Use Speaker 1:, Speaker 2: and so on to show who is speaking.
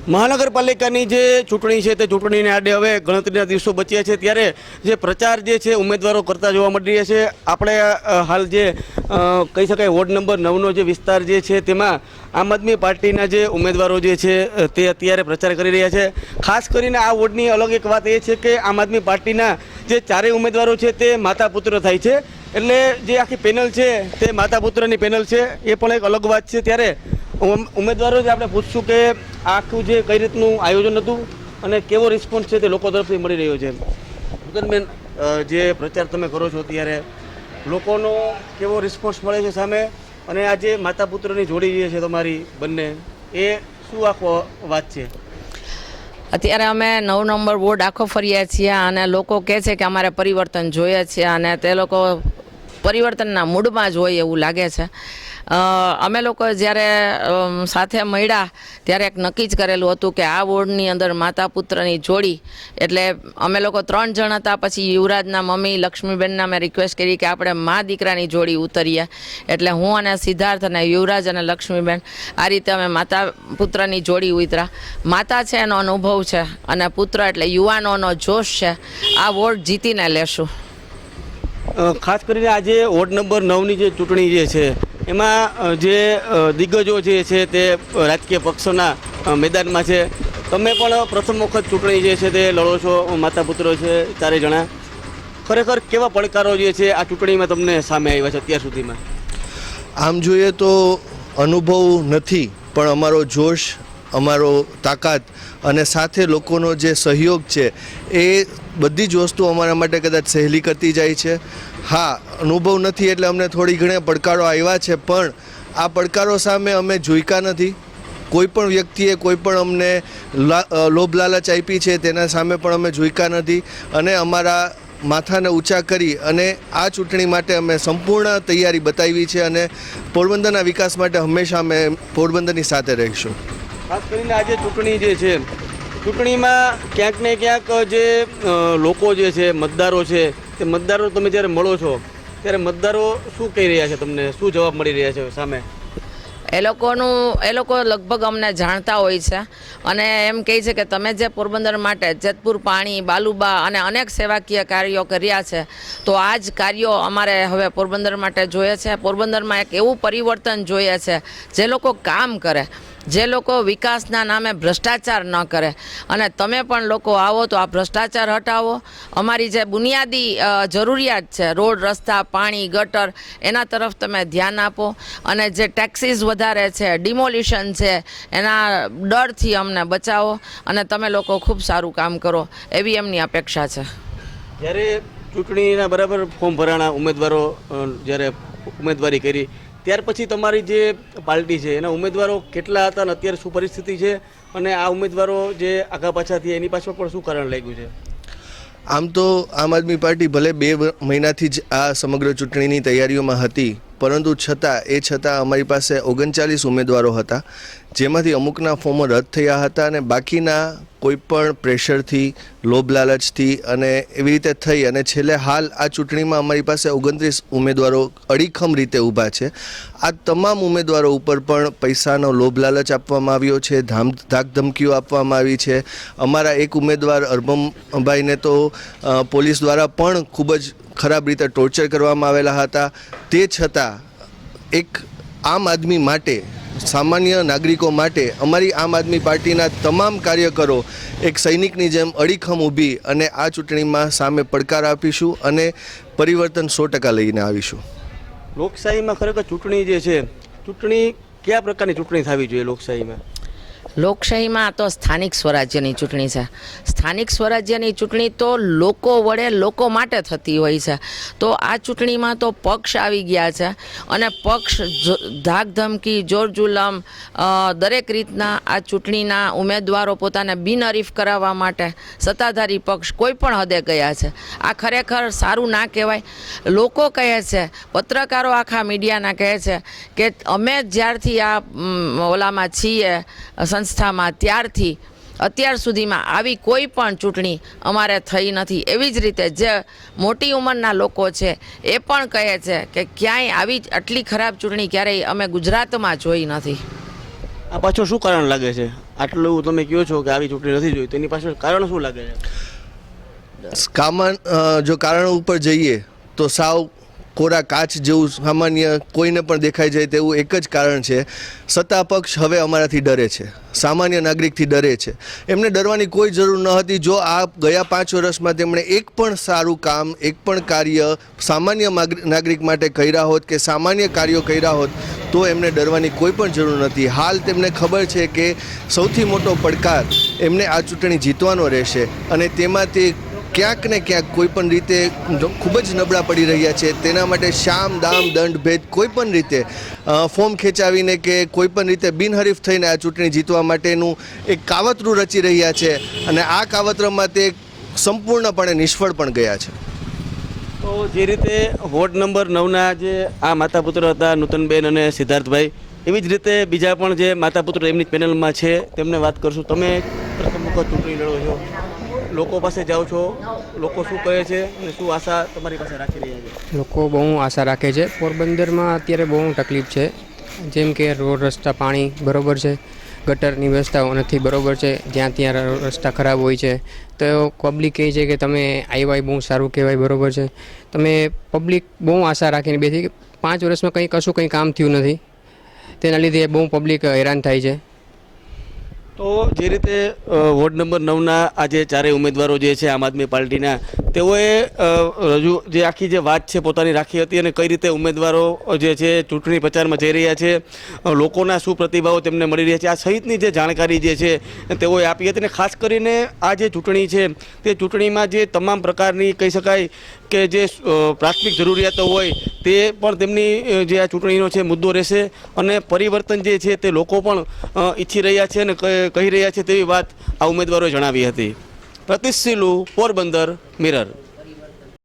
Speaker 1: મહાનગરપાલિકાની જે ચૂંટણી છે તે ચૂંટણીને આડે હવે ગણતરીના દિવસો બચ્યા છે, ત્યારે જે પ્રચાર જે છે ઉમેદવારો કરતા જોવા મળી રહ્યા છે. આપણે હાલ જે કહી શકાય વોર્ડ નંબર 9નો જે વિસ્તાર જે છે તેમાં આમ આદમી પાર્ટીના જે ઉમેદવારો જે છે તે અત્યારે પ્રચાર કરી રહ્યા છે. ખાસ કરીને આ વોર્ડની અલગ એક વાત એ છે કે આમ આદમી પાર્ટીના જે ચારેય ઉમેદવારો છે તે માતા પુત્ર થાય છે, એટલે જે આખી પેનલ છે તે માતા પુત્રની પેનલ છે, એ પણ એક અલગ વાત છે. ત્યારે ઉમેદવારો જે આપણે પૂછશું કે આખું જે કઈ રીતનું આયોજન હતું અને કેવો રિસ્પોન્સ છે તે લોકો તરફથી મળી રહ્યો છે. ભૂગતબેન, જે પ્રચાર તમે કરો છો ત્યારે લોકોનો કેવો રિસ્પોન્સ મળે છે સામે, અને આ જે માતા પુત્રની જોડી જે છે તમારી બંને, એ શું આખો વાત છે?
Speaker 2: અત્યારે અમે 9 નંબર વોર્ડ આખો ફર્યા છીએ અને લોકો કહે છે કે અમારે પરિવર્તન જોઈએ છે અને તે લોકો પરિવર્તનના મૂડમાં જ હોય એવું લાગે છે. અમે લોકો જ્યારે સાથે મળ્યા ત્યારે એક નક્કી જ કરેલું હતું કે આ વોર્ડની અંદર માતા પુત્રની જોડી, એટલે અમે લોકો 3 જણ હતા. પછી યુવરાજના મમ્મી લક્ષ્મીબેનના મેં રિક્વેસ્ટ કરી કે આપણે મા દીકરાની જોડી ઉતરીએ, એટલે હું અને સિદ્ધાર્થ અને યુવરાજ અને લક્ષ્મીબેન આ રીતે અમે માતા પુત્રની જોડી ઉતરા. માતા છે એનો અનુભવ છે અને પુત્ર એટલે યુવાનોનો જોશ છે. આ વોર્ડ જીતીને લેશું.
Speaker 1: ખાસ કરીને આજે વોર્ડ નંબર 9ની જે ચૂંટણી જે છે એમાં જે દિગ્ગજો જે છે તે રાજકીય પક્ષોના મેદાનમાં છે. તમે પણ પ્રથમ વખત ચૂંટણી જે છે તે લડો છો, માતા પુત્રો છે 4 જણા. ખરેખર કેવા પડકારો જે છે આ ચૂંટણીમાં તમને સામે આવ્યા છે અત્યાર સુધીમાં?
Speaker 3: આમ જોઈએ તો અનુભવ નથી, પણ અમારો જોશ, અમારો તાકાત અને સાથે લોકોનો જે સહયોગ છે એ બધી જ વસ્તુ અમારા માટે કદાચ સહેલી કરતી જાય છે. હા, અનુભવ નથી એટલે અમને થોડી ઘણી પડકારો આવ્યા છે, પણ આ પડકારો સામે અમે ઝૂક્યા નથી. કોઈ પણ વ્યક્તિએ કોઈ પણ અમને લોભ લાલચ આપી છે તેના સામે પણ અમે ઝૂક્યા નથી અને અમારા માથાને ઊંચા કરી અને આ ચૂંટણી માટે અમે સંપૂર્ણ તૈયારી બતાવી છે અને પોરબંદરના વિકાસ માટે હંમેશા અમે પોરબંદરની સાથે રહીશું.
Speaker 1: ખાસ કરીને આજે ચૂંટણી જે છે, ચૂંટણીમાં ક્યાંક ને ક્યાંક જે લોકો જે છે, મતદારો છે, તે મતદારો તમે જ્યારે મળો છો ત્યારે મતદારો શું કહી રહ્યા છે તમને, શું જવાબ મળી રહ્યા છે સામે?
Speaker 2: એ લોકો લગભગ અમને જાણતા હોય છે અને એમ કહે છે કે તમે જે પોરબંદર માટે જેતપુર પાણી, બાલુબા અને અનેક સેવાકીય કાર્યો કર્યા છે, તો આ જ કાર્યો અમારે હવે પોરબંદર માટે જોઈએ છે. પોરબંદરમાં એક એવું પરિવર્તન જોઈએ છે જે લોકો કામ કરે, જે લોકો વિકાસના નામે ભ્રષ્ટાચાર ન કરે. અને તમે પણ લોકો આવો તો આ ભ્રષ્ટાચાર હટાવો. અમારી જે બુનિયાદી જરૂરિયાત છે, રોડ, રસ્તા, પાણી, ગટર, એના તરફ તમે ધ્યાન આપો અને જે ટેક્સીસ વધારે છે, ડિમોલિશન છે, એના ડરથી અમને બચાવો અને તમે લોકો ખૂબ સારું કામ કરો, એવી એમની અપેક્ષા છે.
Speaker 1: જ્યારે ચૂંટણીના બરાબર ફોર્મ ભરાણા, ઉમેદવારો જ્યારે ઉમેદવારી કરી, ત્યાર પછી તમારી જે પાર્ટી છે એના ઉમેદવારો કેટલા હતા અને અત્યારે શું પરિસ્થિતિ છે, અને આ ઉમેદવારો જે આગા પાછા થયા એની પાછળ પણ શું કારણ લાગ્યું છે?
Speaker 3: આમ તો આમ આદમી પાર્ટી ભલે 2 મહિનાથી જ આ સમગ્ર ચૂંટણીની તૈયારીઓમાં હતી, પરંતુ છતાં અમારી પાસે 39 ઉમેદવારો હતા, જેમાંથી અમુકના ફોર્મો રદ થયા હતા અને બાકીના કોઈ પણ પ્રેશરથી, લોભ લાલચથી અને એવી રીતે થઈ અને છેલ્લે હાલ આ ચૂંટણીમાં અમારી પાસે 29 ઉમેદવારો અડીખમ રીતે ઊભા છે. આ તમામ ઉમેદવારો ઉપર પણ પૈસાનો લોભ લાલચ આપવામાં આવ્યો છે, ધાકધમકીઓ આપવામાં આવી છે. અમારા એક ઉમેદવાર અરબમભાઈને તો પોલીસ દ્વારા પણ ખૂબ જ ખરાબ રીતે ટોર્ચર કરવામાં આવેલા હતા. તે છતાં એક આમ આદમી માટે, સામાન્ય નાગરિકો માટે અમારી આમ આદમી પાર્ટીના તમામ કાર્યકરો એક સૈનિકની જેમ અડીખમ ઊભી અને આ ચૂંટણીમાં સામે પડકાર આપીશું અને પરિવર્તન 100% લઈને આવીશું.
Speaker 1: લોકશાહીમાં ખરેખર ચૂંટણી જે છે, ચૂંટણી કયા પ્રકારની ચૂંટણી થવી જોઈએ લોકશાહીમાં?
Speaker 2: લોકશાહીમાં તો સ્થાનિક સ્વરાજ્યની ચૂંટણી છે. સ્થાનિક સ્વરાજ્યની ચૂંટણી તો લોકો વડે લોકો માટે થતી હોય છે. તો આ ચૂંટણીમાં તો પક્ષ આવી ગયા છે અને પક્ષ ધાકધમકી, જોરજુલમ, દરેક રીતના આ ચૂંટણીના ઉમેદવારો પોતાને બિનહરીફ કરાવવા માટે સત્તાધારી પક્ષ કોઈ પણ હદે ગયા છે. આ ખરેખર સારું ના કહેવાય. લોકો કહે છે, પત્રકારો આખા મીડિયાના કહે છે કે અમે જ્યારથી આ ઓલામાં છીએ સંસ્થામાં, ત્યારથી અત્યાર સુધીમાં આવી કોઈ પણ ચૂંટણી અમારે થઈ નથી. એવી જ રીતે જે મોટી ઉંમરના લોકો છે એ પણ કહે છે કે ક્યાંય આવી આટલી ખરાબ ચૂંટણી ક્યારેય અમે ગુજરાતમાં જોઈ નથી.
Speaker 1: આ પાછળ શું કારણ લાગે છે? આટલું તમે કહો છો કે આવી ચૂંટણી નથી જોઈ, તેની પાછળ કારણ શું લાગે છે?
Speaker 3: જો કારણ ઉપર જઈએ તો સાવ કોરા કાચ જેવું સામાન્ય કોઈને પણ દેખાઈ જાય તેવું એક જ કારણ છે. સત્તા પક્ષ હવે અમારાથી ડરે છે, સામાન્ય નાગરિકથી ડરે છે. એમને ડરવાની કોઈ જરૂર ન હતી. જો આ ગયા 5 વર્ષમાં તેમણે એક પણ સારું કામ, એક પણ કાર્ય સામાન્ય નાગરિક માટે કર્યા હોત કે સામાન્ય કાર્યો કર્યા હોત તો એમને ડરવાની કોઈ પણ જરૂર નથી. હાલ તેમને ખબર છે કે સૌથી મોટો પડકાર એમને આ ચૂંટણી જીતવાનો રહેશે અને તેમાં તે ક્યાંક ને ક્યાંક કોઈ પણ રીતે ખૂબ જ નબળા પડી રહ્યા છે. તેના માટે શામ દામ દંડ ભેદ કોઈ પણ રીતે ફોર્મ ખેંચાવીને કે કોઈ પણ રીતે બિનહરીફ થઈને આ ચૂંટણી જીતવા માટેનું એક કાવતરું રચી રહ્યા છે અને આ કાવતરામાં તે સંપૂર્ણપણે નિષ્ફળ પણ ગયા છે.
Speaker 1: તો જે રીતે વોર્ડ નંબર 9ના જે આ માતા પુત્ર હતા નૂતનબેન અને સિદ્ધાર્થભાઈ, એવી જ રીતે બીજા પણ જે માતા પુત્ર એમની પેનલમાં છે તેમને વાત કરશું. તમે પ્રથમ વખત ચૂંટણી લડો છો, લોકો પાસે જાઓ છો, લોકો શું કહે છે અને શું આશા તમારી પાસે રાખી રહ્યા છે?
Speaker 4: લોકો બહુ આશા રાખે છે. પોરબંદરમાં અત્યારે બહુ તકલીફ છે, જેમ કે રોડ રસ્તા પાણી બરાબર છે, ગટરની વ્યવસ્થાઓ નથી બરાબર છે, જ્યાં ત્યાં રસ્તા ખરાબ હોય છે. તો પબ્લિક કહે છે કે તમે આવ્યા બહુ સારું કહેવાય બરાબર છે. તમે પબ્લિક બહુ આશા રાખીને બેઠી કે 5 વર્ષમાં કંઈ કામ થયું નથી, તેના લીધે બહુ પબ્લિક હેરાન થાય છે.
Speaker 1: તો જે રીતે વોર્ડ નંબર 9ના આજે ચારેય ઉમેદવારો જે છે આમ આદમી પાર્ટીના, તેઓએ રજૂ જે આખી જે વાત છે પોતાની રાખી હતી અને કઈ રીતે ઉમેદવારો જે છે ચૂંટણી પ્રચારમાં જઈ રહ્યા છે, લોકોના શું પ્રતિભાવો તેમને મળી રહ્યા છે, આ સહિતની જે જાણકારી જે છે તેઓએ આપી હતી. અને ખાસ કરીને આ જે ચૂંટણી છે તે ચૂંટણીમાં જે તમામ પ્રકારની કહી શકાય કે જે પ્રાથમિક જરૂરિયાતો હોય તે પણ તેમની જે આ ચૂંટણીનો છે મુદ્દો રહેશે અને પરિવર્તન જે છે તે લોકો પણ ઈચ્છી રહ્યા છે અને કહી રહ્યા છે તેવી વાત આ ઉમેદવારોએ જણાવી હતી. પ્રતિશ સિલુ, પોરબંદર, મિરર.